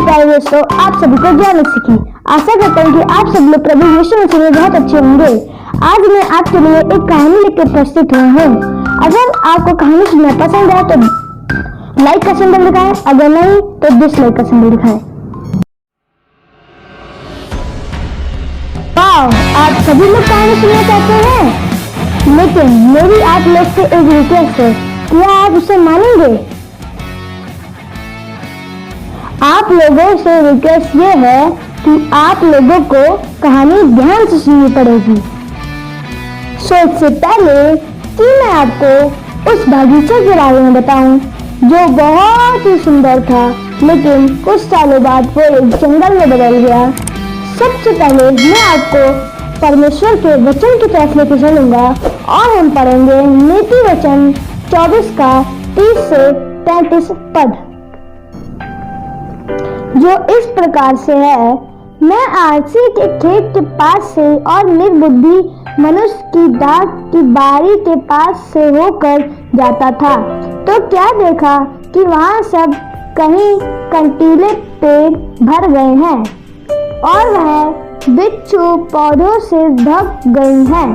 प्यारे दोस्तों, आप सभी को जय मसीह की। आशा करता हूँ कि आप सब लोग प्रभु यीशु मसीह में बहुत अच्छे होंगे। आज मैं आपके लिए एक कहानी लेकर प्रस्तुत हुआ हूँ। अगर आपको कहानी सुनना पसंद है तो लाइक का सिंबल दिखाएं, अगर नहीं तो डिसलाइक का सिंबल दिखाएं। वाह, आप सभी लोग कहानी सुनना चाहते हैं, लेकिन मेरी आप लोग से एक रिक्वेस्ट है, क्या आप उसे मानेंगे? आप लोगों से रिक्वेस्ट ये है कि आप लोगों को कहानी ध्यान से सुननी पड़ेगी। सो इससे पहले कि मैं आपको उस बगीचे के बारे में बताऊं जो बहुत ही सुंदर था, लेकिन कुछ सालों बाद वो एक जंगल में बदल गया। सबसे पहले मैं आपको परमेश्वर के वचन की तरफ लेकर चलूंगा और हम पढ़ेंगे नीति वचन 24 का 30 से 33 पद, जो इस प्रकार से है। मैं आरसी के खेत के पास से और निर्बुद्धि मनुष्य की दाख की बारी के पास से होकर जाता था, तो क्या देखा कि वहां सब कहीं कंटीले पेड़ भर गए हैं और वह बिच्छू पौधों से ढक गई हैं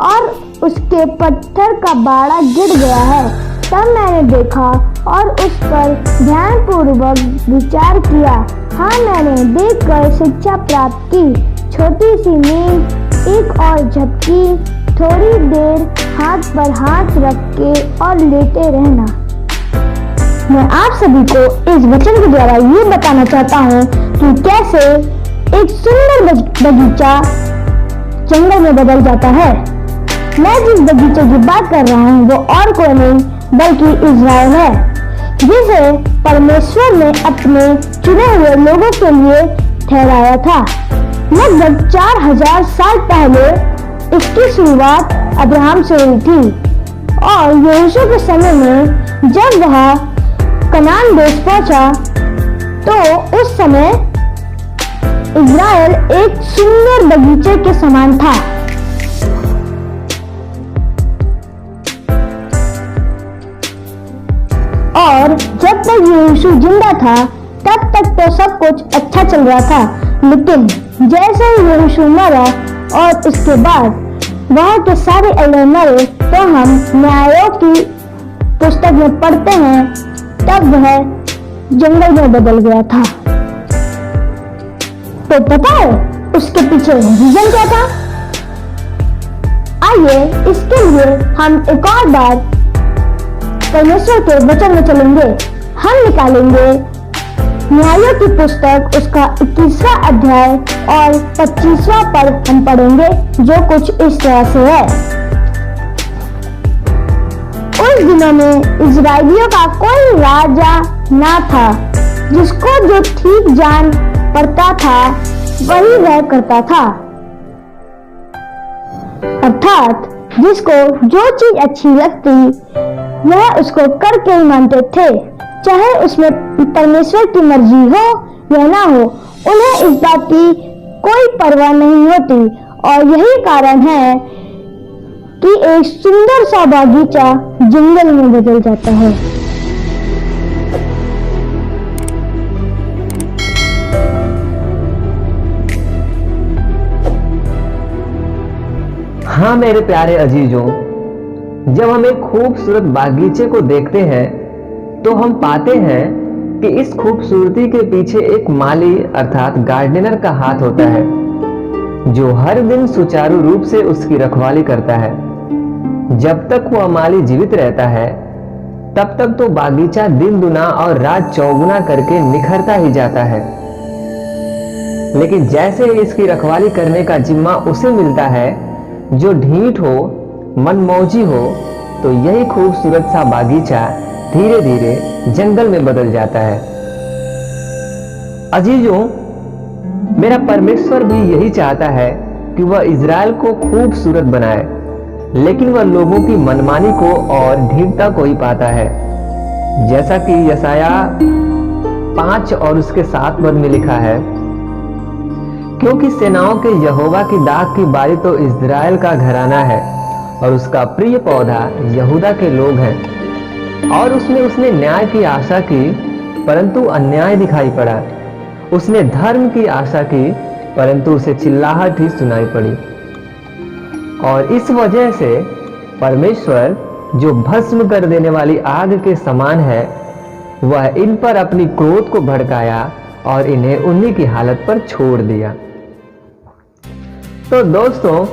और उसके पत्थर का बाड़ा गिर गया है। तब मैंने देखा और उस पर ध्यानपूर्वक विचार किया। हाँ, मैंने देखकर शिक्षा प्राप्त की। छोटी सी नींद, एक और झपकी, थोड़ी देर हाथ पर हाथ रख के और लेटे रहना। मैं आप सभी को इस वचन के द्वारा ये बताना चाहता हूँ कि कैसे एक सुंदर बगीचा जंगल में बदल जाता है। मैं जिस बगीचे की बात कर रहा हूँ वो और कोई नहीं बल्कि इज़राइल है, जिसे परमेश्वर ने अपने चुने हुए लोगों के लिए ठहराया था। लगभग 4000 साल पहले इसकी शुरुआत अब्राहम से हुई थी और यहोशू के समय में जब वह कनान देश पहुंचा तो उस समय इज़राइल एक सुंदर बगीचे के समान था। और जब तक यीशु जिंदा था तब तक तो सब कुछ अच्छा चल रहा था, लेकिन जैसे ही यीशु मरा और उसके बाद वहाँ के सारे एल्डर मरे, तो हम न्यायों की पुस्तक में पढ़ते हैं तब वह जंगल में बदल गया था। तो पता है उसके पीछे रीजन क्या था? आइए इसके लिए हम एक और बार परमेश्वर के वचन में चलेंगे। हम निकालेंगे न्यायों की पुस्तक, उसका 21वां अध्याय और 25वां पद हम पढ़ेंगे, जो कुछ इस तरह से है। उस दिनों में इजराइलियों का कोई राजा ना था, जिसको जो ठीक जान पड़ता था वही वह करता था। अर्थात जिसको जो चीज अच्छी लगती वह उसको करके ही मानते थे, चाहे उसमें परमेश्वर की मर्जी हो या ना हो। उन्हें इस बात की कोई परवाह नहीं होती और यही कारण है कि एक सुंदर सा बगीचा जंगल में बदल जाता है। हाँ मेरे प्यारे अजीजों, जब हम एक खूबसूरत बागीचे को देखते हैं तो हम पाते हैं कि इस खूबसूरती के पीछे एक माली अर्थात गार्डनर का हाथ होता है, जो हर दिन सुचारू रूप से उसकी रखवाली करता है। जब तक वह माली जीवित रहता है तब तक तो बागीचा दिन दुना और रात चौगुना करके निखरता ही जाता है, लेकिन जैसे ही इसकी रखवाली करने का जिम्मा उसे मिलता है जो ढीठ हो, मनमौजी हो, तो यही खूबसूरत सा बागीचा धीरे धीरे जंगल में बदल जाता है। अजीजों, मेरा परमेश्वर भी यही चाहता है कि वह इज़राइल को खूबसूरत बनाए, लेकिन वह लोगों की मनमानी को और ढीठता को ही पाता है। जैसा कि यशाया 5 और उसके 7 पद में लिखा है, क्योंकि सेनाओं के यहोवा की दाख की बारी तो इज़राइल का घराना है और उसका प्रिय पौधा यहूदा के लोग हैं। और उसमें उसने न्याय की आशा की, परंतु अन्याय दिखाई पड़ा। उसने धर्म की आशा की, परंतु उसे चिल्लाहट ही सुनाई पड़ी। और इस वजह से परमेश्वर, जो भस्म कर देने वाली आग के समान है, वह इन पर अपनी क्रोध को भड़काया और इन्हें उन्हीं की हालत पर छोड़ दिया। तो दोस्तों,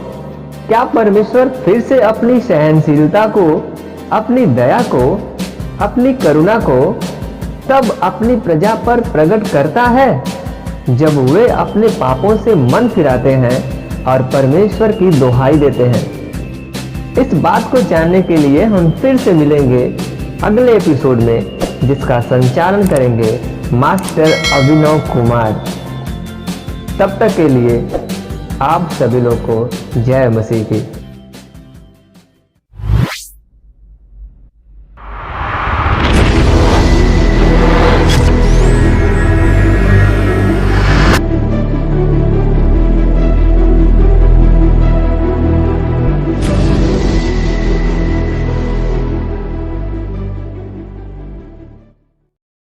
क्या परमेश्वर फिर से अपनी सहनशीलता को, अपनी दया को, अपनी करुणा को तब अपनी प्रजा पर प्रकट करता है जब वे अपने पापों से मन फिराते हैं और परमेश्वर की दुहाई देते हैं। इस बात को जानने के लिए हम फिर से मिलेंगे अगले एपिसोड में, जिसका संचालन करेंगे मास्टर अभिनव कुमार। तब तक के लिए आप सभी लोग को जय मसीह की।